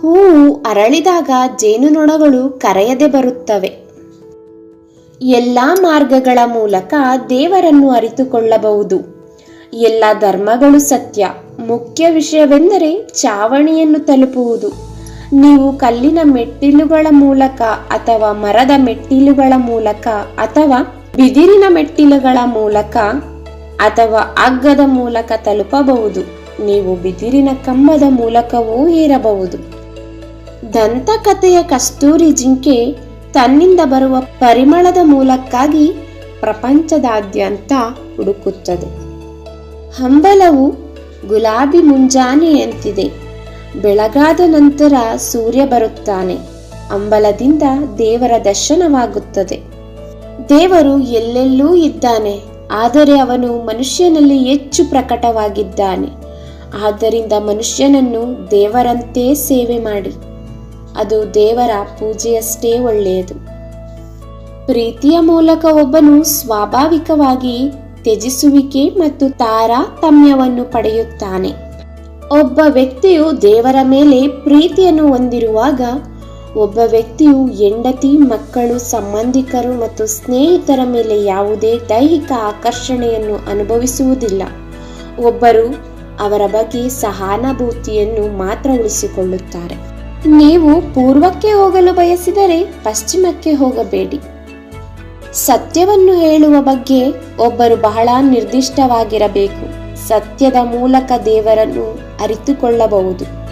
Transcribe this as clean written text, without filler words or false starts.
ಹೂವು ಅರಳಿದಾಗ ಜೇನುನೊಣಗಳು ಕರೆಯದೆ ಬರುತ್ತವೆ. ಎಲ್ಲ ಮಾರ್ಗಗಳ ಮೂಲಕ ದೇವರನ್ನು ಅರಿತುಕೊಳ್ಳಬಹುದು. ಎಲ್ಲ ಧರ್ಮಗಳು ಸತ್ಯ. ಮುಖ್ಯ ವಿಷಯವೆಂದರೆ ಚಾವಣಿಯನ್ನು ತಲುಪುವುದು. ನೀವು ಕಲ್ಲಿನ ಮೆಟ್ಟಿಲುಗಳ ಮೂಲಕ ಅಥವಾ ಮರದ ಮೆಟ್ಟಿಲುಗಳ ಮೂಲಕ ಅಥವಾ ಬಿದಿರಿನ ಮೆಟ್ಟಿಲುಗಳ ಮೂಲಕ ಅಥವಾ ಹಗ್ಗದ ಮೂಲಕ ತಲುಪಬಹುದು. ನೀವು ಬಿದಿರಿನ ಕಂಬದ ಮೂಲಕವೂ ಏರಬಹುದು. ದಂತಕಥೆಯ ಕಸ್ತೂರಿ ಜಿಂಕೆ ತನ್ನಿಂದ ಬರುವ ಪರಿಮಳದ ಮೂಲಕ್ಕಾಗಿ ಪ್ರಪಂಚದಾದ್ಯಂತ ಹುಡುಕುತ್ತದೆ. ಹಂಬಲವು ಗುಲಾಬಿ ಮುಂಜಾನೆಯಂತಿದೆ. ಬೆಳಗಾದ ನಂತರ ಸೂರ್ಯ ಬರುತ್ತಾನೆ. ಹಂಬಲದಿಂದ ದೇವರ ದರ್ಶನವಾಗುತ್ತದೆ. ದೇವರು ಎಲ್ಲೆಲ್ಲೂ ಇದ್ದಾನೆ, ಆದರೆ ಅವನು ಮನುಷ್ಯನಲ್ಲಿ ಹೆಚ್ಚು ಪ್ರಕಟವಾಗಿದ್ದಾನೆ. ಆದ್ದರಿಂದ ಮನುಷ್ಯನನ್ನು ದೇವರಂತೆ ಸೇವೆ ಮಾಡಿ. ಅದು ದೇವರ ಪೂಜೆಯಷ್ಟೇ ಒಳ್ಳೆಯದು. ಪ್ರೀತಿಯ ಮೂಲಕ ಒಬ್ಬನು ಸ್ವಾಭಾವಿಕವಾಗಿ ತ್ಯಜಿಸುವಿಕೆ ಮತ್ತು ತಾರತಮ್ಯವನ್ನು ಪಡೆಯುತ್ತಾನೆ. ಒಬ್ಬ ವ್ಯಕ್ತಿಯು ದೇವರ ಮೇಲೆ ಪ್ರೀತಿಯನ್ನು ಹೊಂದಿರುವಾಗ ಒಬ್ಬ ವ್ಯಕ್ತಿಯು ಹೆಂಡತಿ, ಮಕ್ಕಳು, ಸಂಬಂಧಿಕರು ಮತ್ತು ಸ್ನೇಹಿತರ ಮೇಲೆ ಯಾವುದೇ ದೈಹಿಕ ಆಕರ್ಷಣೆಯನ್ನು ಅನುಭವಿಸುವುದಿಲ್ಲ. ಒಬ್ಬರು ಅವರ ಬಗ್ಗೆ ಸಹಾನುಭೂತಿಯನ್ನು ಮಾತ್ರ ಉಳಿಸಿಕೊಳ್ಳುತ್ತಾರೆ. ನೀವು ಪೂರ್ವಕ್ಕೆ ಹೋಗಲು ಬಯಸಿದರೆ ಪಶ್ಚಿಮಕ್ಕೆ ಹೋಗಬೇಡಿ. ಸತ್ಯವನ್ನು ಹೇಳುವ ಬಗ್ಗೆ ಒಬ್ಬರು ಬಹಳ ನಿರ್ದಿಷ್ಟವಾಗಿರಬೇಕು. ಸತ್ಯದ ಮೂಲಕ ದೇವರನ್ನು ಅರಿತುಕೊಳ್ಳಬಹುದು.